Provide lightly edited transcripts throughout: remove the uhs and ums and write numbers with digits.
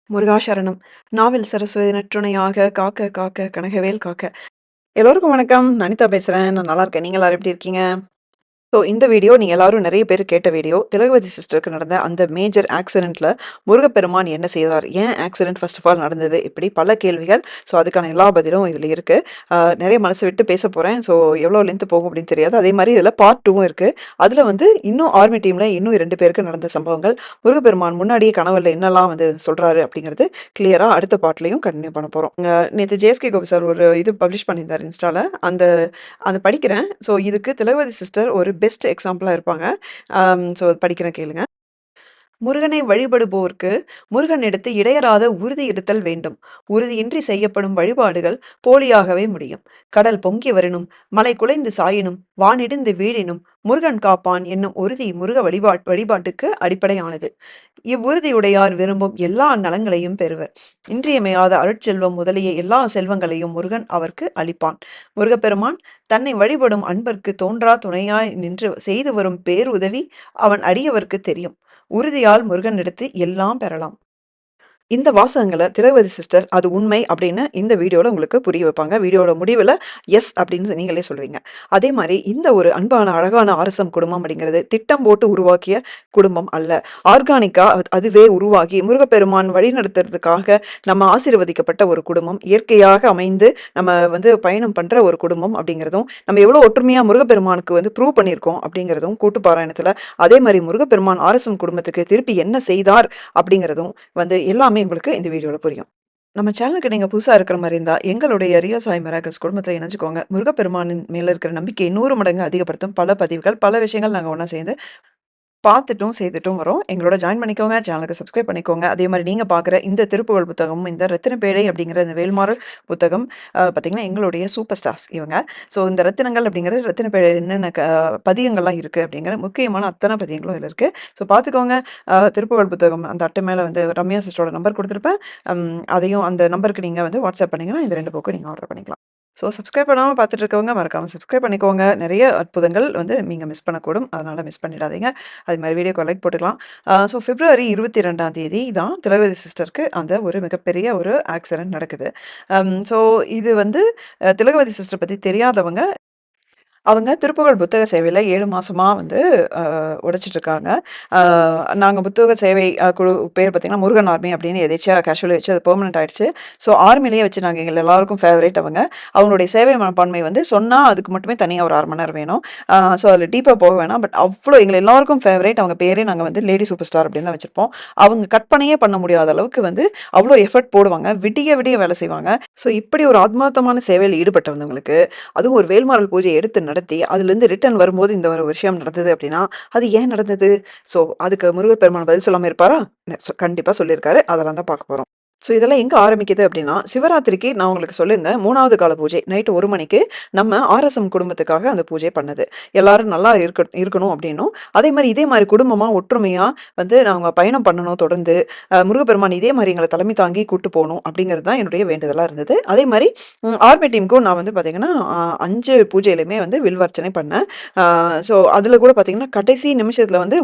முருகாசரணம். நாவில் சரஸ்வதி நற்றுணையாக காக்க காக்க கனகவேல் காக்க. எல்லோருக்கும் வணக்கம். நான் அனிதா பேசுறேன். நான் நல்லா இருக்கேன். நீங்க எல்லாரும் எப்படி இருக்கீங்க? ஸோ இந்த வீடியோ நீங்க எல்லாரும் நெறைய பேர் கேட்ட வீடியோ. திலகவதி சிஸ்டருக்கு நடந்த அந்த மேஜர் ஆக்சிடென்ட்ல முருகப்பெருமான் என்ன செய்தார்? ஏன் ஆக்சிடென்ட் ஃபர்ஸ்ட் ஆஃப் ஆல் நடந்தது? இப்படி பல கேள்விகள். ஸோ அதுக்கான எல்லா பதிலும் இதுல இருக்கு. நெறைய மனசு விட்டு பேச போறேன். ஸோ எவ்வளோ லென்த் போகும் அப்படின்னு தெரியாது. அதே மாரி இதுல பார்ட் 2வும் இருக்கு. அதுல வந்து இன்னும் ஆர்மி டீம்ல இன்னும் 2 பேருக்கு நடந்த சம்பவங்கள், முருகப்பெருமான் முன்னாடியே கனவுல என்னலாம் வந்து சொல்றாரு அப்படிங்கிறது கிளியரா அடுத்த பார்ட்லயும் கன்டின்யூ பண்ண போறோம். நேத்து ஜேஎஸ்கே கோபி சார் ஒரு இது பப்ளிஷ் பண்ணியிருந்தாரு இன்ஸ்டால. அந்த அத படிக்கிறேன். ஸோ இதுக்கு திலகவதி சிஸ்டர் ஒரு பெஸ்ட் எக்ஸாம்பிளா இருப்பாங்க. ஸோ படிக்கிறேன் கேளுங்க. முருகனை வழிபடுவோர்க்கு முருகனிடத்து இடையறாத உறுதி இருத்தல் வேண்டும். உறுதியின்றி செய்யப்படும் வழிபாடுகள் போலியாகவே முடியும். கடல் பொங்கி வரினும் மலை குலைந்து சாயினும் வானிடிந்து வீழினும் முருகன் காப்பான் என்னும் உறுதி முருக வழிபாட்டுக்கு அடிப்படையானது. இவ்வுறுதியுடையார் விரும்பும் எல்லா நலங்களையும் பெறுவர். இன்றியமையாத அருட்செல்வம் முதலிய எல்லா செல்வங்களையும் முருகன் அவர்க்கு அளிப்பான். முருகப்பெருமான் தன்னை வழிபடும் அன்பர்க்கு தோன்றா துணையாய் நின்று செய்து வரும் பேருதவி அவன் அடியவர்க்கு தெரியும். உறுதியால் முருகனிடத்து எல்லாம் பெறலாம். இந்த வாசகங்கள திலகவதி சிஸ்டர் அது உண்மை அப்படின்னு இந்த வீடியோல உங்களுக்கு புரிய வைப்பாங்க. வீடியோட முடிவுல எஸ் அப்படின்னு நீங்களே சொல்லுவீங்க. அதே மாரி இந்த ஒரு அன்பான, அழகான ஆர்எஸ்எம் குடும்பம் அப்படிங்கிறது திட்டம் போட்டு உருவாக்கிய குடும்பம் அல்ல. ஆர்கானிக்கா அதுவே உருவாகி முருகப்பெருமான் வழிநடத்துறதுக்காக நம்ம ஆசீர்வதிக்கப்பட்ட ஒரு குடும்பம். இயற்கையாக அமைந்து நம்ம வந்து பயணம் பண்ற ஒரு குடும்பம் அப்படிங்கிறதும், நம்ம எவ்வளோ ஒற்றுமையா முருகப்பெருமானுக்கு வந்து ப்ரூவ் பண்ணியிருக்கோம் அப்படிங்கிறதும் கூட்டு பாராயணத்துல, அதே மாரி முருகப்பெருமான் ஆர்எஸ்எம் குடும்பத்துக்கு திருப்பி என்ன செய்தார் அப்படிங்கிறதும் வந்து எல்லாமே உங்களுக்கு இந்த வீடியோல புரியும். நம்ம சேனலுக்கு நீங்க புதுசா இருக்கிற மாரி இருந்தா, எங்களுடைய ரியல் சாய் மிராக்கிள்ஸ் குடும்பத்துல இணைஞ்சுக்கோங்க. முருகப்பெருமானின் மேல இருக்கிற நம்பிக்கையை 100 மடங்கு அதிகப்படுத்தும் பல பதிவுகள், பல விஷயங்கள் நாங்க ஒண்ணா சேர்ந்து பார்த்துட்டும், செய்துட்டும் வரோம். எங்களோட ஜாயின் பண்ணிக்கோங்க. சேனலுக்கு சப்ஸ்கிரைப் பண்ணிக்கோங்க. அதே மாரி நீங்க பார்க்குற இந்த திருப்புகழ் புத்தகமும், இந்த ரத்தினப்பேழை அப்படிங்கிற இந்த வேல்மாறல் புத்தகம் பார்த்தீங்கன்னா, எங்களுடைய சூப்பர் ஸ்டார்ஸ் இவங்க. ஸோ இந்த ரத்தினங்கள் அப்படிங்கிறது ரத்தினப்பேழைல என்னென்ன பதியங்கள்லாம் இருக்கு அப்படிங்கிற முக்கியமான அத்தன பதியங்களும் இதுல இருக்கு. ஸோ பார்த்துக்கோங்க. திருப்புகழ் புத்தகம் அந்த அட்டை மேல வந்து ரம்யா சிஸ்டரோட நம்பர் குடுத்துருப்பேன். அதையும் அந்த நம்பருக்கு நீங்க வந்து வாட்ஸ்அப் பண்ணீங்கன்னா, இந்த 2 புக்கும் நீங்க ஆர்டர் பண்ணிக்கலாம். ஸோ சப்ஸ்கிரைப் பண்ணாம பார்த்துட்டு இருக்கவங்க மறக்காம சப்ஸ்கிரைப் பண்ணிக்கோங்க. நெறைய அற்புதங்கள் வந்து நீங்க மிஸ் பண்ணக்கூடும். அதனால மிஸ் பண்ணிடாதீங்க. அது மாரி வீடியோக்கு லைக் போட்டுக்கலாம். ஸோ பிப்ரவரி 22ஆம் தேதி தான் திலகவதி சிஸ்டருக்கு அந்த ஒரு மிகப்பெரிய ஒரு ஆக்சிடென்ட் நடக்குது. ஸோ இது வந்து திலகவதி சிஸ்டர் பத்தி தெரியாதவங்க அவங்க திருப்புகழ் புத்தக சேவையில 7 மாசமா வந்து உழைச்சிட்டுருக்காங்க. அ நாங்க புத்தக சேவை குழு பேர் பார்த்தீங்கன்னா, முருகன் ஆர்மி அப்படின்னு எதேர்ச்சியா கேஷுவலா வச்சு அது பெர்மனன்ட் ஆயிடுச்சு. ஸோ ஆர்மிலேயே வச்சு நாங்க எங்க எல்லாருக்கும் ஃபேவரைட் அவங்க. அவங்களுடைய சேவை மனப்பான்மை வந்து சொன்னா அதுக்கு மட்டுமே தனியா ஒரு 1/2 மணி நேரம் வேணும். ஸோ அதில டீப்பா போக வேணாம். பட் அவ்ளோ எங்க எல்லாருக்கும் ஃபேவரைட். அவங்க பேரே நாங்க வந்து லேடி சூப்பர் ஸ்டார் அப்படின்னு தான் வச்சிருப்போம். அவங்க கற்பனையே பண்ண முடியாத அளவுக்கு வந்து அவ்ளோ எஃபோர்ட் போடுவாங்க. விடிய விடிய வேலை செய்வாங்க. ஸோ இப்படி ஒரு ஆத்மார்த்தமான சேவையில ஈடுபட்டவங்களுக்கு, அதுவும் ஒரு வேல்மாறல் பூஜை எடுத்து நடத்தி, அதுலேருந்து ரிட்டர்ன் வரும்போது இந்த ஒரு விஷயம் நடந்தது அப்படின்னா, அது ஏன் நடந்தது? ஸோ அதுக்கு முருகப்பெருமான் பதில் சொல்லாம இருப்பாரா? கண்டிப்பா சொல்லியிருக்காரு. அதெல்லாம் தான் பார்க்க போறோம். ஸோ இதெல்லாம் எங்க ஆரம்பிக்குது அப்படின்னா, சிவராத்திரிக்கு நான் உங்களுக்கு சொல்லியிருந்தேன் 3வது கால பூஜை. நைட் 1 மணிக்கு நம்ம ஆர்எஸ்எம் குடும்பத்துக்காக அந்த பூஜை பண்ணது. எல்லாரும் நல்லா இருக்கணும் அப்படின்னும், அதே மாரி இதே மாரி குடும்பமா ஒற்றுமையா வந்து நாங்க பயணம் பண்ணணும் தொடர்ந்து. முருகப்பெருமான் இதே மாரி எங்கள தலைமை தாங்கி கூட்டு போணும் அப்படிங்கிறது தான் என்னுடைய வேண்டுதலா இருந்தது. அதே மாரி ஆர்மி டீமுக்கும் நான் வந்து பார்த்தீங்கன்னா, 5 பூஜையிலுமே வந்து வில்வர்ச்சனை பண்ணேன். ஸோ அதில கூட பார்த்தீங்கன்னா, கடைசி நிமிஷத்தில வந்து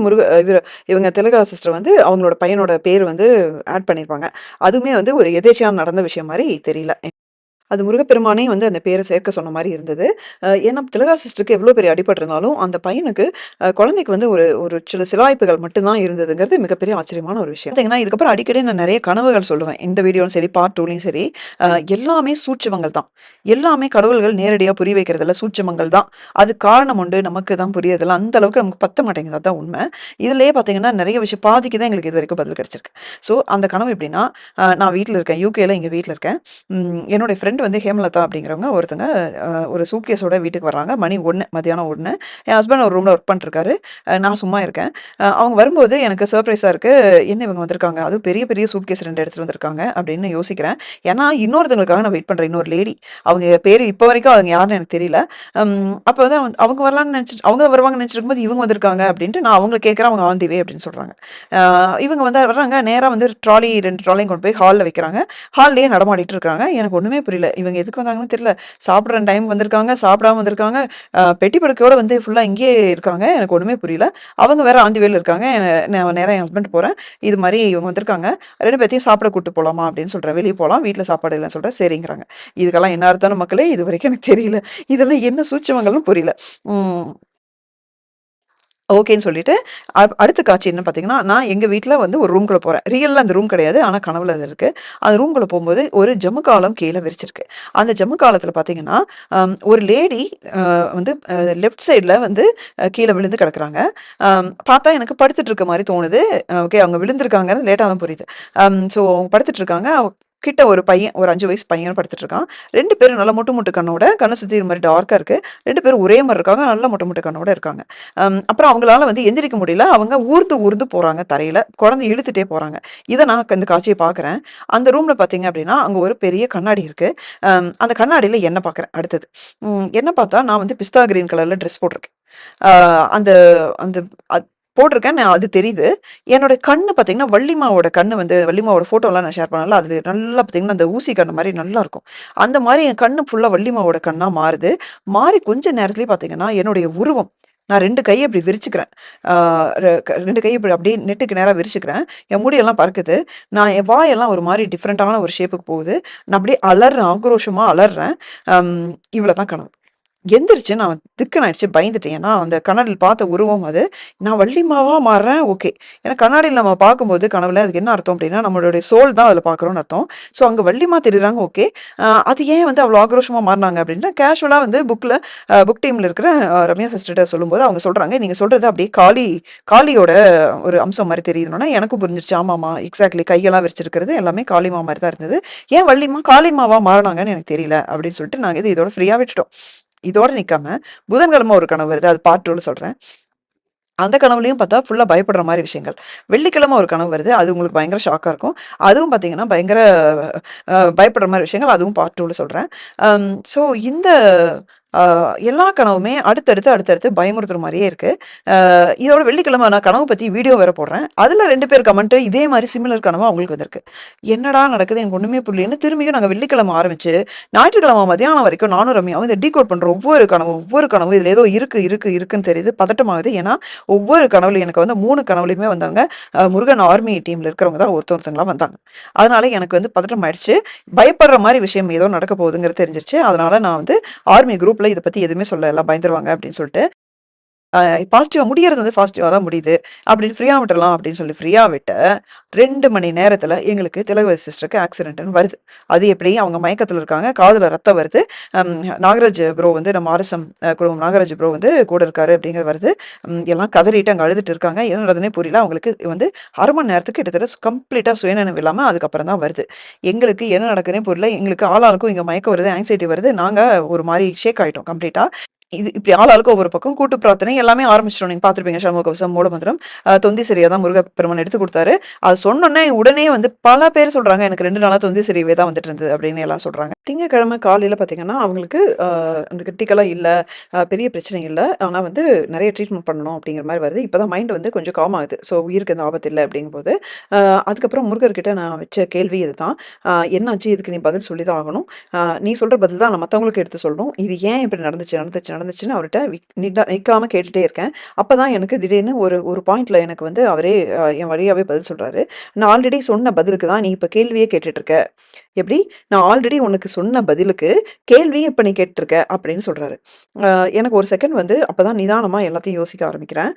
இவங்க திலகா சிஸ்டர் வந்து அவங்களோட பையனோட பேர் வந்து ஆட் பண்ணியிருப்பாங்க. அதுவுமே வந்து ஒரு எதேர்ச்சியா நடந்த விஷயம் மாரி தெரியல. அது முருகப்பெருமானே வந்து அந்த பேர சேர்க்க சொன்ன மாரி இருந்தது. ஏன்னா திலகா சிஸ்டருக்கு எவ்வளோ பெரிய அடிபட்டிருந்தாலும், அந்த பையனுக்கு குழந்தைக்கு வந்து ஒரு ஒரு சில சிலாய்ப்புகள் மட்டும் தான் இருந்ததுங்கிறது மிகப்பெரிய ஆச்சரியமான ஒரு விஷயம். பார்த்தீங்கன்னா, இதுக்கப்புறம் அடிக்கடி நான் நெறைய கனவுகள் சொல்லுவேன். இந்த வீடியோவும் சரி, பார்ட் 2லயும் சரி. எல்லாமே சூட்சுமங்கள் தான். எல்லாமே கடவுள்கள் நேரடியா புரிய வைக்கிறதில்ல, சூட்சுமங்கள் தான். அதுக்கு காரணம் உண்டு. நமக்கு தான் புரியறதில்ல. அந்த அளவுக்கு நமக்கு பத்த மாட்டேங்குது. அதான் உண்ம. இதிலேயே பார்த்தீங்கன்னா, நெறைய விஷயம் பாதிக்கு தான் எங்களுக்கு இதுவரைக்கும் பதில் கிடைச்சிருக்கு. ஸோ அந்த கனவு எப்படின்னா, நான் வீட்ல இருக்கேன். யுகேல எங்க வீட்ல இருக்கேன். என்னுடைய ஃப்ரெண்ட் வந்து ஹேமலதா அப்படிங்கிறவங்க ஒருத்தங்க ஒரு சூட்கேஸோட வீட்டுக்கு வர்றாங்க. மணி 1 மதியானம் 1. என் ஹஸ்பண்ட் ஒரு ரூம்ல ஒர்க் பண்ணிட்டுருக்காரு. நான் சும்மா இருக்கேன். அவங்க வரும்போது எனக்கு சர்ப்ரைஸா இருக்கு. என்ன இவங்க வந்திருக்காங்க? அதுவும் பெரிய பெரிய சூட்கேஸ் 2 எடுத்துட்டு வந்திருக்காங்க அப்படின்னு யோசிக்கிறேன். ஏன்னா இன்னொருத்தவங்களுக்காக நான் வெயிட் பண்றேன். இன்னொரு லேடி. அவங்க பேரு இப்ப வரைக்கும் அவங்க யாருன்னு எனக்கு தெரியல. அப்ப வந்து அவங்க வரலான்னு நினைச்சுட்டு அவங்க வருவாங்கன்னு நினைச்சிட்டு இருக்கும்போது இவங்க வந்திருக்காங்க அப்படின்ட்டு நான் அவங்கள கேட்கிறேன். அவங்க ஆன் தி வே அப்படின்னு சொல்றாங்க. இவங்க வந்து வர்றாங்க. நேரா வந்து ட்ராலி 2 ட்ராலியும் கொண்டு போய் ஹால்ல வைக்கிறாங்க. ஹால்லயே நடமாடிட்டு இருக்காங்க. எனக்கு ஒண்ணுமே புரியல. தெரியல. இவங்க எதுக்கு வந்தாங்கன்னு தெரியல. சாப்பிடுற டைம் வந்திருக்காங்க, சாப்பிடாம வந்திருக்காங்க. பெட்டி படுக்கையோட வந்து ஃபுல்லா இங்கேயே இருக்காங்க. எனக்கு ஒண்ணுமே புரியல. அவங்க வேற ஆன் தி வேல இருக்காங்க. நான் நேரா என் ஹஸ்பண்ட் போறேன். இது மாரி இவங்க வந்திருக்காங்க. 2 பேத்தையும் சாப்பிட கூட்டு போலாமா அப்படின்னு சொல்றேன். வெளிய போலாம். வீட்ல சாப்பாடு இல்லன்னு சொல்றேன். சரிங்கிறாங்க. இதுக்கெல்லாம் என்ன அர்த்தம்னு மக்களே இதுவரைக்கும் எனக்கு தெரியல. இதெல்லாம் என்ன சூட்சுமங்கள்னு புரியல. ம். ஓகேன்னு சொல்லிட்டு, அடுத்த காட்சி என்ன பார்த்தீங்கன்னா, நான் எங்க வீட்ல வந்து ஒரு ரூம்குள்ள போறேன். ரியல்ல அந்த ரூம் கிடையாது. ஆனா கனவுல அது இருக்கு. அந்த ரூம்குள்ள போம்போது ஒரு ஜமுக்காலம் கீழ விரிச்சிருக்கு. அந்த ஜமுக்காலத்துல பார்த்தீங்கன்னா, ஒரு லேடி வந்து லெஃப்ட் சைட்ல வந்து கீழ விழுந்து கிடக்குறாங்க. பார்த்தா எனக்கு படுத்துட்டு இருக்க மாரி தோணுது. ஓகே அவங்க விழுந்திருக்காங்கன்னு லேட்டா தான் புரியுது. ஸோ அவங்க படுத்துட்டு இருக்காங்க. கிட்ட ஒரு பையன், ஒரு 5 வயசு பையன் படுத்துட்டு இருக்கான். 2 பேரும் நல்லா மொட்டு மொட்டு கண்ணோட, கண்ண சுத்தி ஒரு மாரி டார்க்கா இருக்கு. 2 பேரும் ஒரே மாரி இருக்காங்க. நல்லா மொட்டு மொட்டு கண்ணோட இருக்காங்க. அப்புறம் அவங்களால வந்து எந்திரிக்க முடியல. அவங்க ஊர்ந்து ஊர்ந்து போறாங்க தரையில. குழந்தை இழுத்துட்டே போறாங்க. இத நான் இந்த காட்சிய பார்க்குறேன். அந்த ரூம்ல பார்த்தீங்க அப்டின்னா, அங்க ஒரு பெரிய கண்ணாடி இருக்கு. அந்த கண்ணாடியில என்ன பார்க்குறேன் அடுத்தது. என்ன பார்த்தா நான் வந்து பிஸ்தா கிரீன் கலர்ல ட்ரெஸ் போட்டிருக்கேன். ஆ அந்த அந்த போட்டிருக்கேன். அது தெரியுது. என்னோட கண்ணு பார்த்தீங்கன்னா, வள்ளிமாவோட கண்ணு வந்து வள்ளிமாவோட ஃபோட்டோலாம் நான் ஷேர் பண்ணேன்ல, அது நல்லா பார்த்தீங்கன்னா, அந்த ஊசி கண்ணு மாரி நல்லாருக்கும். அந்த மாரி என் கண்ணு ஃபுல்லா வள்ளிமாவோட கண்ணா மாறுது. மாறி கொஞ்ச நேரத்திலேயே பார்த்தீங்கன்னா, என்னுடைய உருவம் நான் 2 கைய இப்படி விரிச்சுக்கிறேன். ஆ 2 கைய இப்படி அப்படியே நெட்டுக்கு நேரா விரிச்சுக்கிறேன். என் முடியெல்லாம் பறக்குது. என் வாயெல்லாம் ஒரு மாரி டிஃபரண்டான ஒரு ஷேப்புக்கு போகுது. நான் அப்படியே அலர்றேன். ஆக்ரோஷமா அலர்றேன். அம் இவ்வளோதான் கனவு. எந்திரிச்சு நான் திக்குன்னு ஆயிடுச்சு. பயந்துட்டேன். ஏன்னா, அந்த கண்ணாடில பார்த்த உருவம் அது. நான் வள்ளிமாவா மாறுறேன். ஓகே. ஏன்னா கண்ணாடில நம்ம பார்க்கும்போது கனவுல அதுக்கு என்ன அர்த்தம் அப்டின்னா, நம்மளுடைய சோல் தான் அதில பார்க்குறோம்னு அர்த்தம். ஸோ அங்க வள்ளிமா தெரியிறாங்க. ஓகே. அது ஏன் வந்து அவ்வளோ ஆக்ரோஷமா மாறுனாங்க அப்டின்னா, கேஷுவலா வந்து புக் டீம்ல இருக்கிற ரம்யா சிஸ்டர்ட்ட சொல்லும்போது அவங்க சொல்றாங்க, "நீங்க சொல்றது அப்டியே காளியோட ஒரு அம்சம் மாரி தெரியுதுன்னோனே" எனக்கும் புரிஞ்சிருச்சு. ஆமாமா. எக்ஸாக்ட்லி கையெல்லாம் விரிச்சிருக்கிறது எல்லாமே காளிமா மாரி தான் இருந்தது. ஏன் வள்ளிமா காளிமாவா மாறுனாங்கன்னு எனக்கு தெரியல அப்டின்னு சொல்லிட்டு நாங்க இதோட ஃப்ரீயா விட்டுட்டோம். இதோட நிக்காம, புதன்கிழமை ஒரு கனவு வருது. அது பார்ட் 2ல சொல்றேன். அந்த கனவுலயும் பார்த்தா ஃபுல்லா பயப்படுற மாரி விஷயங்கள். வெள்ளிக்கிழமை ஒரு கனவு வருது. அது உங்களுக்கு பயங்கர ஷாக்கா இருக்கும். அதுவும் பார்த்தீங்கன்னா, பயங்கர பயப்படுற மாரி விஷயங்கள். அதுவும் பார்ட் 2ல சொல்றேன். ஸோ இந்த அ எல்லா கனவுமே அடுத்தடுத்து பயமுறுத்துற மாரியே இருக்கு. இதோட வெள்ளிக்கிழமை நான் கனவு பத்தி வீடியோ வேற போடுறேன். அதுல 2 பேர் கமெண்ட் இதே மாரி சிமிலர் கனவு அவங்களுக்கு வந்திருக்கு. என்னடா நடக்குது? எனக்கு ஒண்ணுமே புரியலன்னு திரும்பியும் நாங்க வெள்ளிக்கிழமை ஆரம்பிச்சு, ஞாயிற்றுக்கிழமை மதியானம் வரைக்கும் நானும் ரம்யாவும் இத டீகோட் பண்றோம். ஒவ்வொரு கனவு இதுல ஏதோ இருக்குன்னு தெரியுது. பதட்டமாகுது. ஏன்னா, ஒவ்வொரு கனவுலயும் எனக்கு வந்து 3 கனவுலயுமே வந்தாங்க. முருகன் ஆர்மி டீம்ல இருக்கிறவங்க தான் ஒருத்தங்களா வந்தாங்க. அதனால எனக்கு வந்து பதட்டம் ஆயிடுச்சு. பயப்படுற மாரி விஷயம் ஏதோ நடக்க போகுதுங்கிறது தெரிஞ்சிருச்சு. அதனால நான் வந்து ஆர்மி குரூப்ல இத பத்தி எதுவுமே சொல்லல. எல்லாம் பயந்துருவாங்க அப்படின்னு சொல்லிட்டு. பாசிட்டிவா முடியறது வந்து பாசிட்டிவா தான் முடியுது. அப்படின்னு ஃப்ரீயா விட்டுறலாம் அப்படின்னு சொல்லி ஃப்ரீயா விட்ட 2 மணி நேரத்துல எங்களுக்கு திலகவதி சிஸ்டருக்கு ஆக்சிடென்ட்ன்னு வருது. அது எப்படி அவங்க மயக்கத்துல இருக்காங்க. காதுல ரத்தம் வருது. அம் நாகராஜ் ப்ரோ வந்து நம்ம ஆர்எஸ்எம் குழுமம் நாகராஜ் ப்ரோ வந்து கூட இருக்காரு அப்படிங்கிறது வருது. எல்லாம் கதறிட்டு அங்க அழுதுட்டு இருக்காங்க. என்ன நடக்குதுன்னே புரியல. அவங்களுக்கு வந்து 1/2 மணி நேரத்துக்கு கிட்டத்தட்ட கம்ப்ளீட்டா சுயநினைவு இல்லாம அதுக்கப்புறம் தான் வருது. எங்களுக்கு என்ன நடக்குதுன்னே புரியல. எங்களுக்கு ஆளாளுக்கும் இங்க மயக்கம் வருது, ஆங்ஸைட்டி வருது. நாங்க ஒரு மாரி ஷேக் ஆயிட்டோம் கம்ப்ளீட்டா. இது இப்படி ஆளாளுக்கு ஒவ்வொரு பக்கம் கூட்டு பிரார்த்தனை எல்லாமே ஆரம்பிச்சிட்டோம். நீங்க பார்த்திருப்பீங்க. சண்முக கவசம், மூலமந்திரம், தொந்தி சரியா தான் முருகப்பெருமான் எடுத்து குடுத்தாரு. அது சொன்னோனே உடனே வந்து பல பேர் சொல்றாங்க, "எனக்கு 2 நாளா தொந்தி சரியாவே தான் வந்துட்டு இருந்தது" அப்படின்னு எல்லாம் சொல்றாங்க. திங்கட்கிழமை காலையில பார்த்தீங்கன்னா, அவங்களுக்கு அந்த கிரிட்டிக்கலா இல்ல, பெரிய பிரச்சனை இல்ல. ஆனா வந்து நெறைய ட்ரீட்மெண்ட் பண்ணணும் அப்படிங்கிற மாரி வருது. இப்ப தான் மைண்ட் வந்து கொஞ்சம் காம் ஆகுது. ஸோ உயிருக்கு எந்த ஆபத்து இல்ல அப்படிங்கும்போது, அ அதுக்கப்புறம் முருகர்கிட்ட நான் வச்ச கேள்வி இதுதான். என்னாச்சு? இதுக்கு நீ பதில் சொல்லி தான் ஆகணும். நீ சொல்ற பதில் தான் நான் மத்தவங்களுக்கு எடுத்து சொல்லணும். இது ஏன் இப்படி நடந்துச்சுன்னு அவர்ட்ட நிக்காம கேட்டுட்டே இருக்கேன். அப்பதான் எனக்கு திடீர்னு ஒரு ஒரு பாயிண்ட்ல எனக்கு வந்து அவரே என் வழியாவே பதில் சொல்றாரு. "நான் ஆல்ரெடி சொன்ன பதிலுக்கு தான் நீ இப்ப கேள்வியே கேட்டுட்டு இருக்க." எப்படி? "நான் ஆல்ரெடி உனக்கு சொன்ன பதிலுக்கு கேள்வியே இப்ப நீ கேட்டுருக்க." அப்படின்னு சொல்றாரு. அ எனக்கு ஒரு செகண்ட் வந்து அப்பதான் நிதானமா எல்லாத்தையும் யோசிக்க ஆரம்பிக்கிறேன்.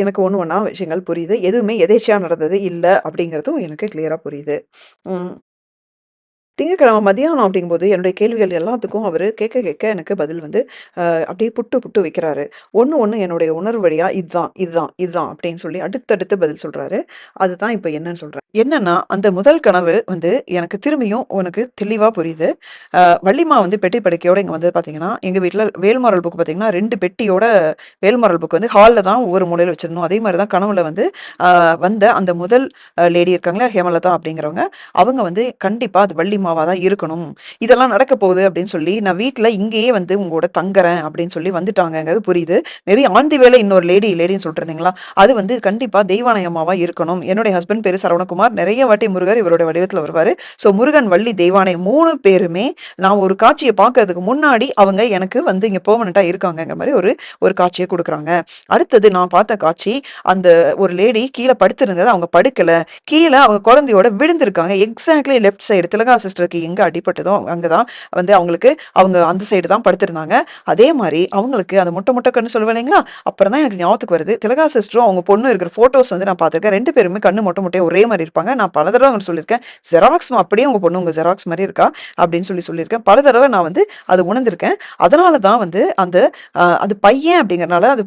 எனக்கு ஒண்ணு ஒண்ணா விஷயங்கள் புரியுது. எதுவுமே எதேர்ச்சையா நடந்தது இல்ல அப்படிங்கிறதும் எனக்கு கிளியரா புரியுது. ம். திங்கட்கிழமை மதியானம் அப்படிங்கும்போது, என்னுடைய கேள்விகள் எல்லாத்துக்கும் அவரு கேட்க கேட்க எனக்கு பதில் வந்து அப்படியே புட்டு புட்டு வைக்கிறாரு. ஒண்ணு என்னுடைய உணர்வு வழியா இதுதான் அப்படின்னு சொல்லி அடுத்தடுத்து பதில் சொல்றாரு. அதுதான் இப்ப என்னன்னு சொல்றேன். என்னன்னா, அந்த முதல் கனவு வந்து எனக்கு திரும்பியும் உனக்கு தெளிவா புரியுது. வள்ளிம்மா வந்து பெட்டி படுக்கையோட இங்க வந்தது பார்த்தீங்கன்னா, எங்க வீட்ல வேல்மாறல் புக் பார்த்தீங்கன்னா 2 பெட்டியோட வேல்மாறல் புக் வந்து ஹால்ல தான் ஒவ்வொரு மூலையில வச்சிருந்தோம். அதே மாரி தான் கனவுல வந்து வந்த அந்த முதல் லேடி இருக்காங்களா, ஹேமலதா அப்படிங்கிறவங்க, அவங்க வந்து கண்டிப்பா அது வள்ளிம்மாவா தான் இருக்கணும். இதெல்லாம் நடக்க போகுது அப்படின்னு சொல்லி, நான் வீட்ல இங்கேயே வந்து உங்களோட தங்குறேன் அப்படின்னு சொல்லி வந்துட்டாங்கங்கிறது புரியுது. மேபி ஆன் தி வேல இன்னொரு லேடின்னு சொல்லிட்டு இருந்தீங்களா? அது வந்து கண்டிப்பா தெய்வானை அம்மாவா இருக்கணும். என்னுடைய ஹஸ்பண்ட் பேரு சரவணகுமார். முருகப்பெருமான் நிறைய வாட்டி முருகர் இவரோட வடிவத்துல வருவாரு. ஸோ முருகன், வள்ளி, தெய்வானை 3 பேருமே நான் ஒரு காட்சியை பார்க்கறதுக்கு முன்னாடி அவங்க எனக்கு வந்து இங்க பெர்மனண்டா இருக்காங்கங்கிற மாதிரி ஒரு ஒரு காட்சியை கொடுக்குறாங்க. அடுத்தது நான் பார்த்த காட்சி, அந்த ஒரு லேடி கீழே படுத்திருந்தது, அவங்க படுக்கல, கீழே அவங்க குழந்தையோட விழுந்திருக்காங்க. எக்ஸாக்ட்லி லெஃப்ட் சைடு திலகா சிஸ்டருக்கு எங்க அடிபட்டதோ அங்கதான் வந்து அவங்களுக்கு அவங்க அந்த சைடு தான் படுத்திருந்தாங்க. அதே மாதிரி அவங்களுக்கு அந்த முட்டை முட்டை கண்ணு சொல்லுவேன் இல்லைங்களா, அப்புறம் தான் எனக்கு ஞாபகத்துக்கு வருது, திலகா சிஸ்டரும் அவங்க பொண்ணு இருக்கிற போட்டோஸ் வந்து நான் பார்த்திருக்கேன். 2 பேருமே கண்ணு மொட்டை முட்டையை ஒரே மாதிரி இருப்பாங்க. நான் பல தடவை அவங்க சொல்லியிருக்கேன், ஜெராக்ஸ் அப்படியே உங்க பொண்ணு உங்க ஜெராக்ஸ் மாதிரி இருக்கா அப்படின்னு சொல்லியிருக்கேன். பல தடவை நான் வந்து அது உணர்ந்திருக்கேன். அதனால தான் வந்து அந்த அது பையன் அப்படிங்கறனால அது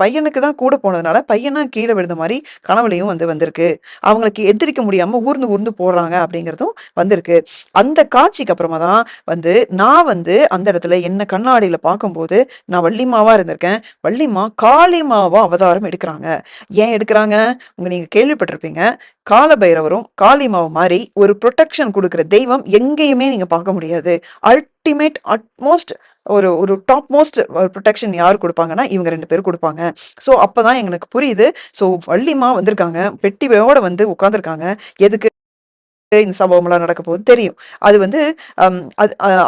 பையனுக்கு தான் கூட போனதுனால பையனா கீழே விழுந்த மாதிரி கனவுலையும் வந்து வந்திருக்கு. அவங்களுக்கு எந்திரிக்க முடியாம ஊர்ந்து ஊர்ந்து போடுறாங்க அப்படிங்கிறதும் வந்திருக்கு. அந்த காட்சிக்கு அப்புறமா தான் வந்து நான் வந்து அந்த இடத்துல என்ன கண்ணாடியில பார்க்கும்போது நான் வள்ளிமாவா இருந்திருக்கேன். வள்ளிமா காளிமாவா அவதாரம் எடுக்கிறாங்க. ஏன் எடுக்கிறாங்க? நீங்க கேள்விப்பட்டிருப்பீங்க, கால பைரவரும் காளிமாவும் மாதிரி ஒரு ப்ரொடெக்ஷன் கொடுக்குற தெய்வம் எங்கேயுமே நீங்க பார்க்க முடியாது. அல்டிமேட் அட்மோஸ்ட் ஒரு ஒரு டாப் மோஸ்ட் ஒரு ப்ரொடெக்ஷன் யார் கொடுப்பாங்கன்னா இவங்க 2 பேரும் கொடுப்பாங்க. ஸோ அப்பதான் எனக்கு புரியுது. ஸோ வள்ளிமா வந்திருக்காங்க, பெட்டியோட வந்து உட்காந்துருக்காங்க. எதுக்கு இந்த சம்பவம்லாம் நடக்க போகுது தெரியும். அது வந்து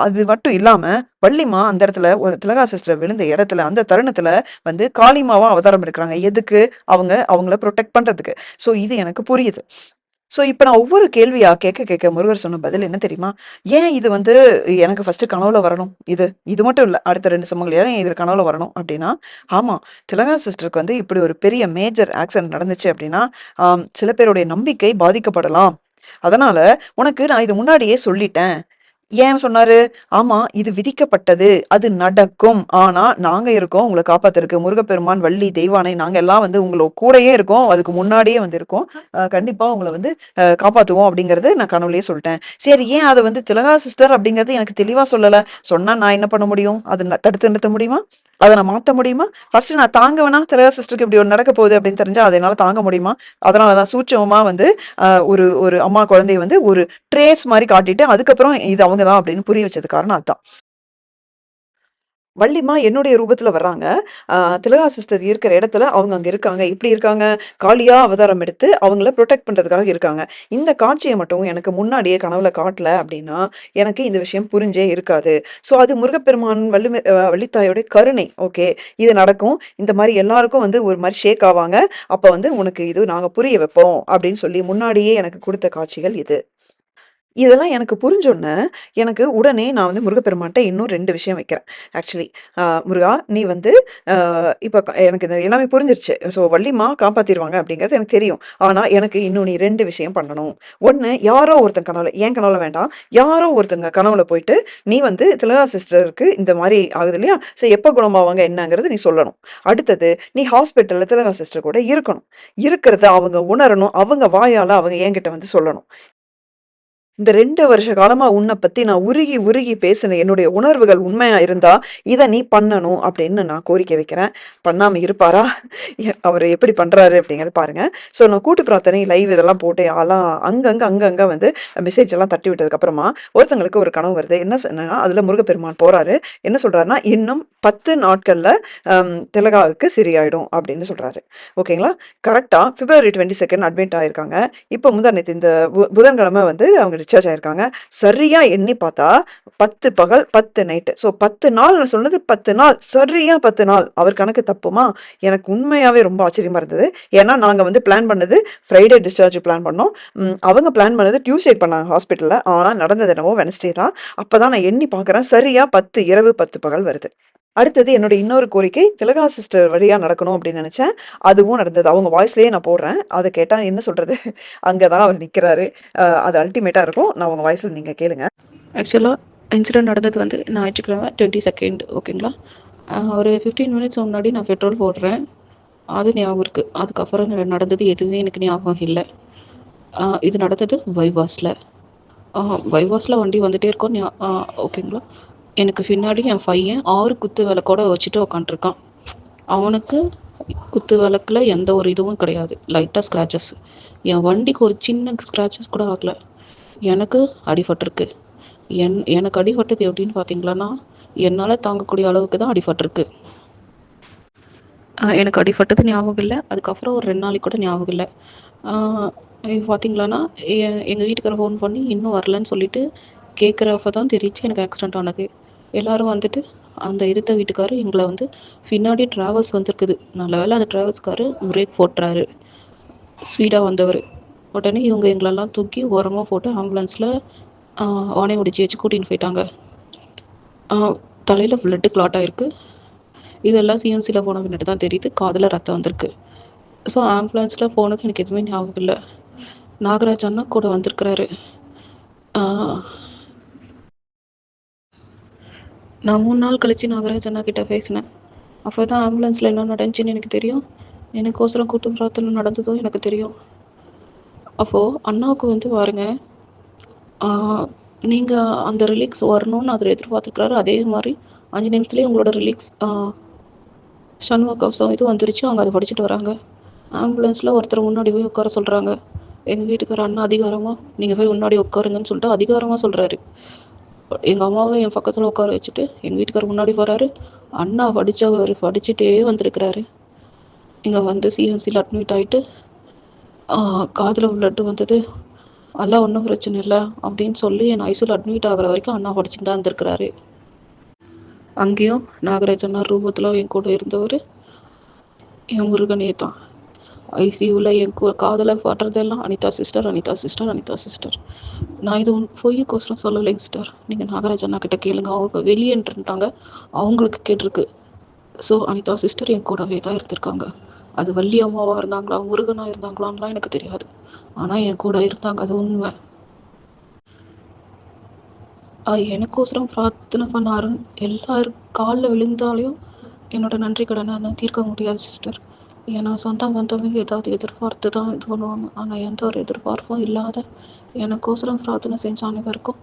அது மட்டும் இல்லாம வள்ளிமா அந்த இடத்துல ஒரு திலகா சிஸ்டர் விழுந்த இடத்துல அந்த தருணத்துல வந்து காளிமாவா அவதாரம் எடுக்கிறாங்க. எதுக்கு? அவங்கள ப்ரொடெக்ட் பண்றதுக்கு. ஸோ இது எனக்கு புரியுது. ஸோ இப்ப நான் ஒவ்வொரு கேள்வியா கேட்க கேட்க முருகர் சொன்ன பதில் என்ன தெரியுமா? ஏன் இது வந்து எனக்கு ஃபர்ஸ்ட் கனவுல வரணும்? இது மட்டும் இல்ல. அடுத்த 2 சம்பவங்கள் ஏன் இது கனவுல வரணும் அப்படின்னா, ஆமா, திலகா சிஸ்டருக்கு வந்து இப்படி ஒரு பெரிய மேஜர் ஆக்சிடென்ட் நடந்துச்சு அப்படின்னா, சில பேருடைய நம்பிக்கை பாதிக்கப்படலாம். அதனால உனக்கு நான் இது முன்னாடியே சொல்லிட்டேன். ஏன் சொன்னாரு? ஆமா, இது விதிக்கப்பட்டது. அது நடக்கும். ஆனா நாங்க இருக்கோம் உங்கள காப்பாத்துறதுக்கு. முருகப்பெருமான், வள்ளி, தெய்வானை நாங்க எல்லாம் வந்து உங்கள கூடயே இருக்கோம். அதுக்கு முன்னாடியே வந்து இருக்கோம். கண்டிப்பா உங்கள வந்து காப்பாத்துவோம் அப்படிங்கறது நான் கனவுலயே சொல்லிட்டேன். சரி, ஏன் அத வந்து திலகா சிஸ்டர் அப்படிங்கறது எனக்கு தெளிவா சொல்லல? சொன்னா நான் என்ன பண்ண முடியும்? அத தடுத்து நிறுத்த முடியுமா? அத நான் மாத்த முடியுமா? ஃபர்ஸ்ட் நான் தாங்க வேணா, திலகா சிஸ்டருக்கு இப்படி ஒண்ணு நடக்க போகுது அப்படின்னு தெரிஞ்சா அத என்னால தாங்க முடியுமா? அதனாலதான் சூட்சமமா வந்து ஒரு ஒரு அம்மா குழந்தைய வந்து ஒரு ட்ரேஸ் மாதிரி காட்டிட்டு அதுக்கப்புறம் இது அவங்க தான் அப்படின்னு புரிய வச்சது காரணம் அதான். வள்ளிமா என்னுடைய ரூபத்துல வர்றாங்க. திலகா சிஸ்டர் இருக்கிற இடத்துல அவங்க அங்க இருக்காங்க. எப்படி இருக்காங்க? காளியா அவதாரம் எடுத்து அவங்கள புரொடெக்ட் பண்றதுக்காக இருக்காங்க. இந்த காட்சிய மட்டும் எனக்கு முன்னாடியே கனவுல காட்டல அப்படின்னா, எனக்கு இந்த விஷயம் புரிஞ்சே இருக்காது. ஸோ அது முருகப்பெருமான், வள்ளித்தாயோட கருணை. ஓகே, இது நடக்கும். இந்த மாரி எல்லாருக்கும் வந்து ஒரு மாரி ஷேக் ஆவாங்க. அப்ப வந்து உனக்கு இது நாங்க புரிய வைப்போம் அப்படின்னு சொல்லி முன்னாடியே எனக்கு குடுத்த காட்சிகள் இது. இதெல்லாம் எனக்கு புரிஞ்சோனே, எனக்கு உடனே நான் வந்து முருகப்பெருமான்ட்ட இன்னும் 2 விஷயம் வைக்கிறேன். ஆக்சுவலி, முருகா, நீ வந்து இப்ப எனக்கு இது எல்லாமே புரிஞ்சிருச்சு. ஸோ வள்ளிம்மா காப்பாத்திருவாங்க அப்படிங்கிறது எனக்கு தெரியும். ஆனா எனக்கு இன்னும் நீ 2 விஷயம் பண்ணணும். 1, யாரோ ஒருத்தன் கனவுல, என் கனவுல வேண்டாம். யாரோ ஒருத்தங்க கனவுல போயிட்டு, நீ வந்து திலகா சிஸ்டருக்கு இந்த மாரி ஆகுது இல்லையா? ஸோ எப்ப குணமாவாங்க என்னங்கிறது நீ சொல்லணும். அடுத்தது, நீ ஹாஸ்பிட்டல்ல திலகா சிஸ்டர் கூட இருக்கணும். இருக்கிறத அவங்க உணரணும். அவங்க வாயால அவங்க என்கிட்ட வந்து சொல்லணும். இந்த 2 வருஷ காலமா உன்ன பத்தி நான் உருகி, உருகி பேசின என்னுடைய உணர்வுகள் உண்மையா இருந்தா, இத நீ பண்ணணும் அப்படின்னு நான் கோரிக்கை வைக்கிறேன். பண்ணாம இருப்பாரா? அவரு எப்படி பண்றாரு அப்படிங்கிறத பாருங்க. ஸோ நான் கூட்டு பிரார்த்தனை லைவ் இதெல்லாம் போட்டு ஆலாம் அங்கங்க வந்து மெசேஜ் எல்லாம் தட்டி விட்டதுக்கு அப்புறமா, ஒருத்தங்களுக்கு ஒரு கனவு வருது. என்ன சொன்னேன்னா, அதுல முருகப்பெருமான் போறாரு. என்ன சொல்றாருன்னா, இன்னும் 10 நாட்கள்ல திலகாவுக்கு சரியாயிடும் அப்படின்னு சொல்றாரு. ஓகேங்களா? கரெக்ட்டா பிப்ரவரி 22 அட்மிட் ஆயிருக்காங்க. இப்போ முந்தா நேத்து இந்த புதன்கிழமை வந்து அவங்க டிஸ்சார்ஜ் ஆயிருக்காங்க. சரியா எண்ணி பார்த்தா 10 பகல் 10 நைட்டு. ஸோ 10 நாள், நான் சொன்னது 10 நாள். சரியா 10 நாள். அவர் கணக்கு தப்புமா? எனக்கு உண்மையாவே ரொம்ப ஆச்சரியமா இருந்தது. ஏன்னா நாங்க வந்து பிளான் பண்ணது ஃப்ரைடே டிஸ்சார்ஜ் பிளான் பண்ணோம். அவங்க பிளான் பண்ணது டியூஸ்டே பண்ணாங்க ஹாஸ்பிட்டல்ல. ஆனா நடந்தது என்னவோ வெட்னஸ்டே தான். அப்பதான் நான் எண்ணி பார்க்குறேன். சரியா 10 இரவு 10 பகல் வருது. அடுத்தது என்னோட இன்னொரு கோரிக்கை, திலகா சிஸ்டர் வழியா நடக்கணும் அப்படின்னு நினைச்சேன். அதுவும் நடந்தது. அவங்க வாய்ஸ்லயே நான் போடுறேன். அத கேட்டா என்ன சொல்றது? அங்க தான் அவர் நிக்கிறாரு. அது அல்டிமேட்டா இருக்கும். நான் உங்க வாய்ஸ்ல நீங்க கேளுங்க. ஆக்சுவலாக இன்சிடென்ட் நடந்தது வந்து ஞாயிற்றுக்கிழமை 22 ஓகேங்களா. ஒரு 15 மினிட்ஸ் முன்னாடி நான் பெட்ரோல் போடுறேன். அது ஞாபகம் இருக்குது. அதுக்கப்புறம் நடந்தது எதுவுமே எனக்கு ஞாபகம் இல்லை. இது நடந்தது பைபாஸில். பைபாஸில் வண்டி வந்துகிட்டே இருக்கோம். ஓகேங்களா. எனக்கு பின்னாடி என் பையன் 6 குத்து விளக்கோட வச்சுட்டு உக்காண்ட்ருக்கான். அவனுக்கு குத்து விளக்கில் எந்த ஒரு இதுவும் கிடையாது. லைட்டாக ஸ்க்ராச்சஸ். என் வண்டிக்கு ஒரு சின்ன ஸ்க்ராச்சஸ் கூட ஆகலை. எனக்கு அடிபட்டிருக்கு. எனக்கு அடிபட்டது எப்படின்னு பார்த்தீங்களான்னா, என்னால் தாங்கக்கூடிய அளவுக்கு தான் அடிபட்டிருக்கு. எனக்கு அடிபட்டது ஞாபகம் இல்லை. அதுக்கப்புறம் ஒரு 2 நாளைக்கு கூட ஞாபகம் இல்லை. பார்த்தீங்களாண்ணா, எங்கள் வீட்டுக்காரர் ஃபோன் பண்ணி இன்னும் வரலன்னு சொல்லிட்டு கேட்குறப்ப தான் தெரிஞ்சுச்சு எனக்கு ஆக்சிடெண்ட் ஆனது. எல்லோரும் வந்துட்டு அந்த எதிர்த்த வீட்டுக்காரர் எங்களை வந்து பின்னாடி ட்ராவல்ஸ் வந்திருக்குது. நல்ல வேளை அந்த ட்ராவல்ஸ்காரு பிரேக் போட்டுறாரு. ஸ்பீடாக வந்தவர். உடனே இவங்க எங்களெல்லாம் தூக்கி ஓரமாக போட்டு ஆம்புலன்ஸில் வானை முடிச்சு வச்சு கூட்டின்னு போயிட்டாங்க. தலையில் பிளட்டு கிளாட் ஆகிருக்கு. இதெல்லாம் சிஎம்சியில் போன பின்னாடி தான் தெரியுது காதில் ரத்தம் வந்திருக்கு. ஸோ ஆம்புலன்ஸில் போனது எனக்கு எதுவுமே ஞாபகம் இல்லை. நாகராஜ் அண்ணா கூட வந்திருக்கிறாரு. நான் 3 நாள் கழித்து நாகராஜ் அண்ணா கிட்ட பேசினேன். அப்போ தான் ஆம்புலன்ஸில் என்ன நடந்துச்சுன்னு எனக்கு தெரியும். எனக்கோசரம் கூட்டு பிரார்த்தனை நடந்ததும் எனக்கு தெரியும். அப்போது அண்ணாவுக்கு வந்து பாருங்க, நீங்கள் அந்த ரிலீக்ஸ் வரணும்னு அதில் எதிர்பார்த்துருக்குறாரு. அதே மாதிரி 5 நிமிஷத்துலேயே உங்களோட ரிலீக்ஸ் சண்முக கவசம் இது வந்துருச்சு. அவங்க அதை படிச்சுட்டு வராங்க. ஆம்புலன்ஸில் ஒருத்தர் முன்னாடி போய் உட்கார சொல்கிறாங்க. எங்கள் வீட்டுக்கார அண்ணா அதிகாரமாக நீங்கள் போய் முன்னாடி உட்காருங்கன்னு சொல்லிட்டு அதிகாரமாக சொல்கிறாரு. எங்கள் அம்மாவை என் பக்கத்தில் உட்கார வச்சுட்டு எங்கள் வீட்டுக்காரர் முன்னாடி போகிறாரு. அண்ணா படிச்சுட்டே வந்திருக்கிறாரு. இங்கே வந்து சிஎம்சியில் அட்மிட் ஆகிட்டு காதில் பிளட்டு வந்தது, அதெல்லாம் ஒன்றும் பிரச்சனை இல்லை அப்படின்னு சொல்லி என் ஐசியூவில் அட்மிட் ஆகிற வரைக்கும் அண்ணா படிச்சுட்டு தான் இருந்திருக்கிறாரு. அங்கேயும் நாகராஜ் அண்ணா ரூபத்தில் என் கூட இருந்தவர் என் முருகனே தான். ஐசியூவில் என் காதில் பாடுறதெல்லாம் Anitha sister, Anitha sister, Anitha sister. நான் இது பொய்யக்கோசரம் சொல்லலைங்க சிஸ்டர். நீங்கள் நாகராஜ் அண்ணா கிட்ட கேளுங்க. அவங்க வெளியே இருந்தாங்க, அவங்களுக்கு கேட்டிருக்கு. ஸோ அனிதா சிஸ்டர் என் கூடவே தான் இருந்திருக்காங்க. அது வள்ளி அம்மாவாக இருந்தாங்களா முருகனாக இருந்தாங்களான்லாம் எனக்கு தெரியாது. ஆனால் என் கூட இருந்தாங்க, அது உண்மை. எனக்கோசரம் பிரார்த்தனை பண்ணாருன்னு எல்லாரும் காலில் விழுந்தாலையும் என்னோட நன்றி கடனை அதை தீர்க்க முடியாது சிஸ்டர். ஏன்னா சொந்த பந்தமே ஏதாவது எதிர்பார்த்து தான் இது பண்ணுவாங்க. ஆனால் எந்த ஒரு எதிர்பார்ப்பும் இல்லாத எனக்கோசரம் பிரார்த்தனை செஞ்ச அனைவருக்கும்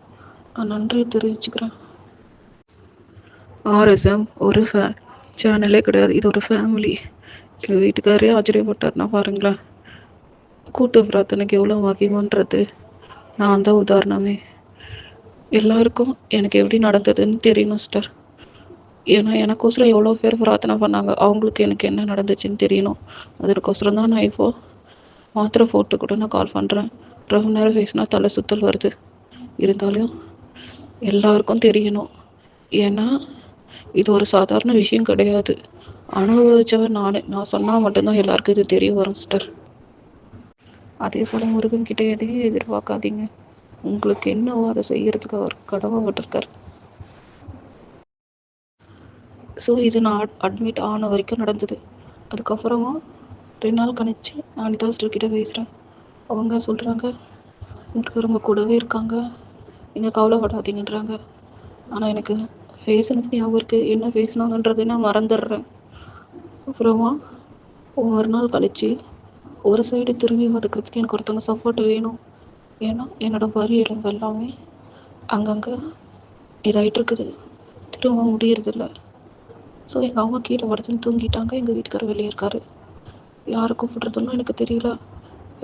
நான் நன்றி தெரிவிச்சுக்கிறேன். ஆர்எஸ்எம் ஒரு சேனலே கிடையாது, இது ஒரு ஃபேமிலி. எங்கள் வீட்டுக்காரே ஆச்சரியப்பட்டார்னா பாருங்களேன். கூட்டு பிரார்த்தனைக்கு எவ்வளோ மகிமன்றது நான் தான் உதாரணமே. எல்லாருக்கும் எனக்கு எப்படி நடந்ததுன்னு தெரியணும் சிஸ்டர். ஏன்னா எனக்கோசரம் எவ்வளோ பேர் பிரார்த்தனை பண்ணாங்க, அவங்களுக்கு எனக்கு என்ன நடந்துச்சுன்னு தெரியணும். அதற்கோசரம் தான் நான் இப்போது மாத்திரை போட்டு கூட நான் கால் பண்ணுறேன். ரொம்ப நேரம் பேசினா தலை சுத்தல் வருது. இருந்தாலும் எல்லாருக்கும் தெரியணும். ஏன்னா இது ஒரு சாதாரண விஷயம் கிடையாது. அனுபவிச்சவர் நான் சொன்னால் மட்டும்தான் எல்லாருக்கும் இது தெரிய வரும் சிஸ்டர். அதே போல் முருகன் கிட்டே எதையும் எதிர்பார்க்காதீங்க. உங்களுக்கு என்னவோ அதை செய்யறதுக்கு அவர் கடமைப்பட்டிருக்கார். ஸோ இது நான் அட்மிட் ஆன வரைக்கும் நடந்தது. அதுக்கப்புறமா 2 நாள் கழிச்சு நான் அனிதா சிஸ்டர் கிட்ட பேசுகிறேன். அவங்க சொல்கிறாங்க, முருகருங்க கூடவே இருக்காங்க, நீங்கள் கவலைப்படாதீங்கன்றாங்க. ஆனால் எனக்கு பேசுனது ஞாபகம் இருக்குது, என்ன பேசினாங்கன்றதை நான் மறந்துடுறேன். அப்புறமா ஒரு நாள் கழிச்சு ஒரு சைடு திரும்பி படுக்கிறதுக்கு எனக்கு ஒருத்தவங்க சப்போர்ட் வேணும். ஏன்னா என்னோடய வரி எலும்பு எல்லாமே அங்கங்கே இதாகிட்டு இருக்குது, திரும்ப முடியறதில்ல. ஸோ எங்கள் அம்மா கீழே படுத்துன்னு தூங்கிட்டாங்க. எங்கள் வீட்டுக்காரர் வெளியே இருக்காரு. யாரை கூப்பிட்றதுன்னு எனக்கு தெரியல.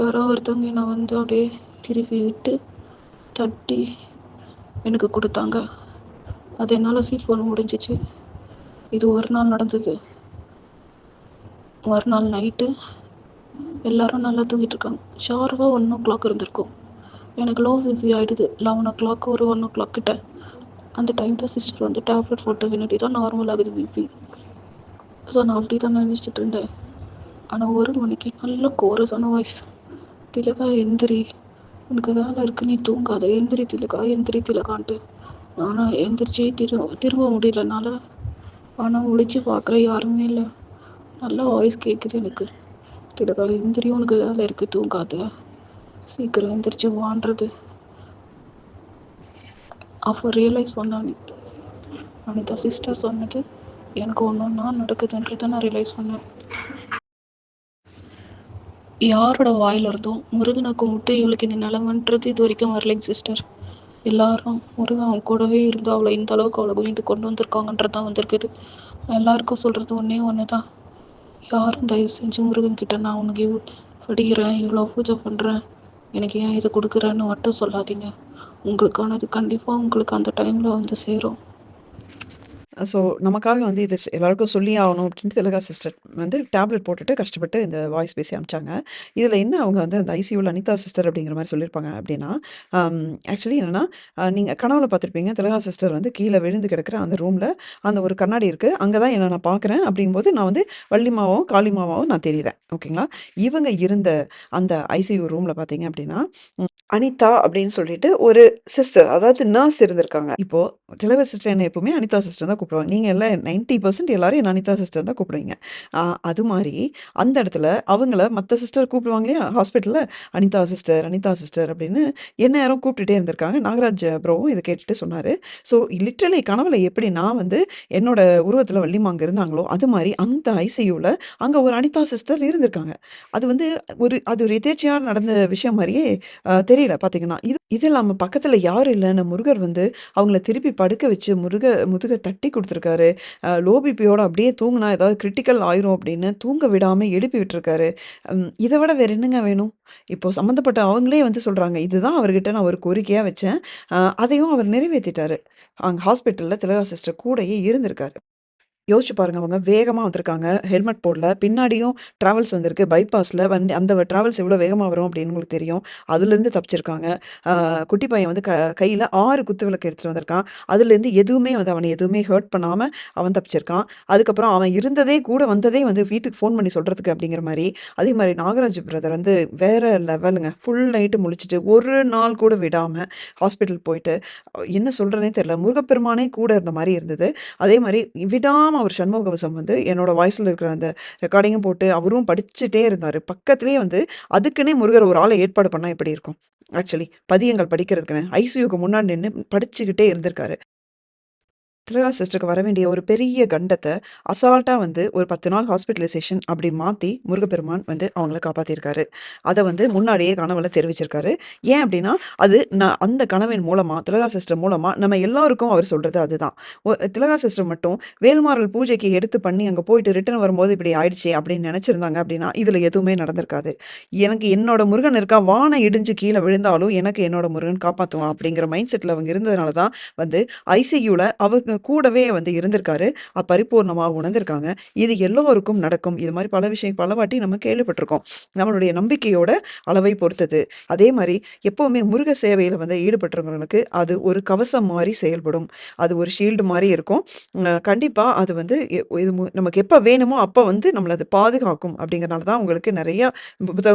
யாரோ ஒருத்தவங்க என்னை வந்து அப்படியே திருப்பி விட்டு தட்டி எனக்கு கொடுத்தாங்க. அது என்னால் ஃபீல் பண்ண முடிஞ்சிச்சு. இது ஒரு நாள் நடந்தது. மறுநாள் நைட்டு எல்லோரும் நல்லா தூங்கிட்டு இருக்காங்க. ஷார்ப்பாக 1 o'clock இருந்திருக்கும். எனக்கு லோ பிபி ஆகிடுது 11 o'clock, ஒரு 1 o'clock கிட்ட. அந்த டைமில் சிஸ்டர் வந்து டேப்லெட் போட்ட வேண்டி தான் நார்மல் ஆகுது பிபி. ஸோ நான் அப்படி தான் நினச்சிட்டு இருந்தேன். ஆனால் 1 மணிக்கு நல்ல கோரஸான வாய்ஸ், திலகா எந்திரி, உனக்கு வேலை இருக்குது, நீ தூங்காத, எந்திரி திலகா, எந்திரி திலகான்ட்டு. ஆனால் எந்திரிச்சே திரும்ப முடியலனால ஆனால் முழிச்சு பார்க்குற யாருமே இல்லை. நல்ல வாய்ஸ் கேட்குது எனக்கு. திலகா எந்திரி, உனக்கு வேலை இருக்குது, தூங்காத, சீக்கிரம் எந்திரிச்சு வான்றது. அப்போ ரியலைஸ் பண்ணான் அனிதா சிஸ்டர் சொன்னது எனக்கு ஒன்றா நடக்குதுன்றதை நான் ரியலைஸ் பண்ணேன். யாரோட வாயில் இருந்தோம் முருகனை கும்பிட்டு இவளுக்கு இந்த நிலமன்றது இது வரைக்கும் வரலைங்க சிஸ்டர். எல்லாரும் முருகன் அவன் கூடவே இருந்து அவளை இந்த அளவுக்கு அவளை குவிந்து கொண்டு வந்திருக்காங்கன்றது தான் வந்திருக்குது. எல்லாருக்கும் சொல்கிறது ஒன்று தான், யாரும் தயவு செஞ்சு முருகன் கிட்ட நான் உனக்கு படிக்கிறேன், இவ்வளோ பூஜை பண்ணுறேன், எனக்கு ஏன் இதை கொடுக்குறேன்னு மட்டும் சொல்லாதீங்க. உங்களுக்கானது கண்டிப்பாக உங்களுக்கு அந்த டைமில் வந்து சேரும். ஸோ நமக்காக வந்து இது எல்லாருக்கும் சொல்லியே ஆகணும் அப்படின்ட்டு திலகா சிஸ்டர் வந்து டேப்லெட் போட்டுட்டு கஷ்டப்பட்டு இந்த வாய்ஸ் பேசி அனுப்பிச்சாங்க. இதில என்ன அவங்க வந்து அந்த ஐசியூல அனிதா சிஸ்டர் அப்படிங்கிற மாரி சொல்லியிருப்பாங்க அப்படின்னா, ஆக்சுவலி என்னன்னா, நீங்க கனவுல பார்த்துருப்பீங்க திலகா சிஸ்டர் வந்து கீழ விழுந்து கிடக்குற அந்த ரூம்ல அந்த ஒரு கண்ணாடி இருக்கு. அங்க தான் என்ன நான் பார்க்குறேன் அப்படிங்கும்போது நான் வந்து வள்ளிமாவும், காளிமாவாவும் நான் தெரியிறேன். ஓகேங்களா? இவங்க இருந்த அந்த ஐசியூ ரூம்ல பார்த்தீங்க அப்படின்னா, அனிதா அப்படின்னு சொல்லிட்டு ஒரு சிஸ்டர் அதாவது நர்ஸ் இருந்திருக்காங்க. இப்போ திலகா சிஸ்டர் என்ன எப்பவுமே அனிதா சிஸ்டர் தான் கூப்பிடுவாங்க. நீங்க எல்லாம் 90% எல்லாரும் என்ன அனிதா சிஸ்டர் தான் கூப்பிடுவீங்க. அது மாரி அந்த இடத்துல அவங்கள மத்த சிஸ்டர் கூப்பிடுவாங்க இல்லையா? ஹாஸ்பிட்டல்ல அனிதா சிஸ்டர் அப்படின்னு எந்நேரம் கூப்பிட்டுட்டே இருந்திருக்காங்க. நாகராஜ் ப்ரோவும் இத கேட்டுட்டு சொன்னாரு. ஸோ லிட்டரலி கனவுல எப்படி நான் வந்து என்னோட உருவத்தில வள்ளிம்மா அங்க இருந்தாங்களோ, அது மாரி அந்த ஐசியூல அங்க ஒரு அனிதா சிஸ்டர் இருந்திருக்காங்க. அது வந்து அது ஒரு எதேர்ச்சையா நடந்த விஷயம் மாரியே தெரியல பார்த்தீங்கன்னா. இது இல்லாம பக்கத்துல யாரும் இல்லன்னு முருகர் வந்து அவங்கள திருப்பி படுக்க வச்சு முதுக தட்டி குடுத்துருக்காரு. லோ பிபியோட அப்படியே தூங்குனா ஏதாவது கிரிட்டிக்கல் ஆயிரும் அப்படின்னு தூங்க விடாம எழுப்பி விட்டுருக்காரு. இத விட வேற என்னங்க வேணும்? இப்போ சம்மந்தப்பட்ட அவங்களே வந்து சொல்றாங்க. இதுதான் அவர்கிட்ட நான் ஒரு கோரிக்கையா வச்சேன். அதையும் அவர் நிறைவேத்திட்டாரு. அங்க ஹாஸ்பிட்டல்ல திலகா சிஸ்டர் கூடயே இருந்திருக்காரு. யோசிச்சு பாருங்க. அவங்க வேகமா வந்திருக்காங்க. ஹெல்மெட் போடல. பின்னாடியும் டிராவல்ஸ் வந்திருக்கு. பைபாஸ்ல வண்டி அந்த டிராவல்ஸ் எவ்வளோ வேகமா வரும் அப்படின்னு உங்களுக்கு தெரியும். அதுலேருந்து தப்பிச்சிருக்காங்க. குட்டி பையன் வந்து கையில 6 குத்து விளக்கு எடுத்துட்டு வந்திருக்கான். அதுலேருந்து எதுவுமே வந்து அவன எதுவுமே ஹர்ட் பண்ணாம அவன் தப்பிச்சிருக்கான். அதுக்கப்புறம் அவன் இருந்ததே கூட வந்ததே வந்து வீட்டுக்கு ஃபோன் பண்ணி சொல்றதுக்கு அப்படிங்கிற மாரி. அதே மாரி நாகராஜ் பிரதர் வந்து வேற லெவலுங்க. ஃபுல் நைட்டு முழிச்சுட்டு ஒரு நாள் கூட விடாம ஹாஸ்பிட்டல் போயிட்டு என்ன சொல்றதுன்னே தெரியல. முருகப்பெருமானே கூட இருந்த மாரி இருந்தது. அதே மாரி விடாம அவர் சண்முக கவசம் வந்து என்னோட வாய்ஸ்ல இருக்கிற அந்த ரெக்கார்டிங்கும் போட்டு அவரும் படிச்சுட்டே இருந்தாரு. பக்கத்திலேயே வந்து அதுக்குன்னே முருகர் ஒரு ஆள ஏற்பாடு பண்ணா எப்படி இருக்கும்? ஆக்சுவலி பதியங்கள் படிக்கிறதுக்குன்னு. ஐசியூக்கு முன்னாடி நின்னு படிச்சுக்கிட்டே இருந்திருக்காரு. திலகா சிஸ்டருக்கு வர வேண்டிய ஒரு பெரிய கண்டத்த, அசால்ட்டா வந்து ஒரு 10 நாள் ஹாஸ்பிட்டலைசேஷன் அப்படி மாத்தி, முருகப்பெருமான் வந்து அவங்கள காப்பாத்தியிருக்காரு. அத வந்து முன்னாடியே கனவுல தெரிவிச்சிருக்காரு. ஏன் அப்படின்னா, அது அந்த கனவின் மூலமா, திலகா சிஸ்டர் மூலமா நம்ம எல்லாருக்கும் அவர் சொல்றது அதுதான். திலகா சிஸ்டர் மட்டும் வேல்மாறல் பூஜைக்கு எடுத்து பண்ணி அங்க போயிட்டு ரிட்டர்ன் வரும்போது இப்படி ஆயிடுச்சே அப்படின்னு நெனச்சிருந்தாங்க அப்படின்னா, இதுல எதுவுமே நடந்திருக்காது. எனக்கு என்னோட முருகன் இருக்கான், வானம் இடிஞ்சு கீழ விழுந்தாலும் எனக்கு என்னோட முருகன் காப்பாத்துவான் அப்படிங்கிற மைண்ட் செட்ல அவங்க இருந்ததுனால தான் வந்து ஐசியூல அவங்க கூடவே வந்து இருந்திருக்காரு. பரிபூர்ணமா உணர்ந்திருக்காங்க. இது எல்லோருக்கும் நடக்கும். இது மாரி பல விஷயம் பல வாட்டி நம்ம கேள்விப்பட்டுருக்கோம். நம்மளுடைய நம்பிக்கையோட அளவை பொறுத்தது. அதே மாரி எப்பவுமே முருக சேவையில வந்து ஈடுபட்டவங்களுக்கு அது ஒரு கவசம் மாரி செயல்படும். அது ஒரு ஷீல்டு மாரி இருக்கும். கண்டிப்பா அது வந்து இது நமக்கு எப்ப வேணுமோ அப்ப வந்து நம்மள அது பாதுகாக்கும். அப்படிங்கிறனால தான் உங்களுக்கு நெறைய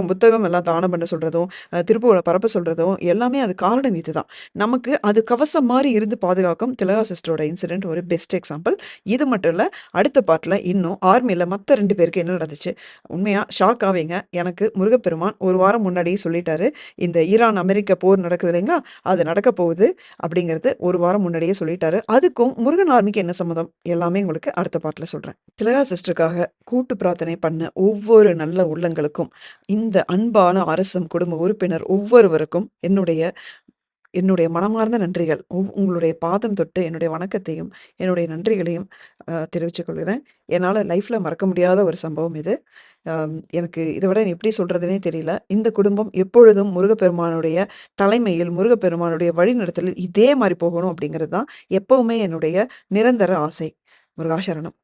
புத்தகம் எல்லாம் தானம் பண்ண சொல்றதும், திருப்புகழ பரப்ப சொல்றதும் எல்லாமே அது காரணம் இதுதான். நமக்கு அது கவசம் மாரி இருந்து பாதுகாக்கும். திலகா சிஸ்டரோட இன்சிடென்ட் ஒரு பெஸ்ட் எக்ஸாம்பிள். இது மட்டும் இல்ல, அடுத்த பார்ட்ல இன்னும் ஆர்மில மத்த 2 பேருக்கு என்ன நடந்துச்சு? உண்மையா ஷாக் ஆவீங்க. எனக்கு முருகப்பெருமான் 1 வாரம் முன்னாடியே சொல்லிட்டாரு. இந்த ஈரான், அமெரிக்க போர் நடக்குது இல்லைங்களா? அது நடக்க போகுது அப்படிங்கிறது 1 வாரம் முன்னாடியே சொல்லிட்டாரு. அதுக்கும் முருகன் ஆர்மிக்கு என்ன சம்மந்தம்? எல்லாமே உங்களுக்கு அடுத்த பார்ட்ல சொல்றேன். திலகா சிஸ்டருக்காக கூட்டு பிரார்த்தனை பண்ண ஒவ்வொரு நல்ல உள்ளங்களுக்கும், இந்த அன்பான அரசம் குடும்ப உறுப்பினர் ஒவ்வொருவருக்கும் என்னுடைய என்னுடைய மனமார்ந்த நன்றிகள். உங்களுடைய பாதம் தொட்டு என்னுடைய வணக்கத்தையும், என்னுடைய நன்றிகளையும் தெரிவிச்சுக் கொள்கிறேன். என்னால லைஃப்ல மறக்க முடியாத ஒரு சம்பவம் இது. எனக்கு இத விட எப்படி சொல்றதுன்னே தெரியல. இந்த குடும்பம் எப்பொழுதும் முருகப்பெருமானுடைய தலைமையில், முருகப்பெருமானுடைய வழிநடத்தலில் இதே மாரி போகணும் அப்படிங்கிறது தான் எப்பவுமே என்னுடைய நிரந்தர ஆசை. முருகா சரணம்.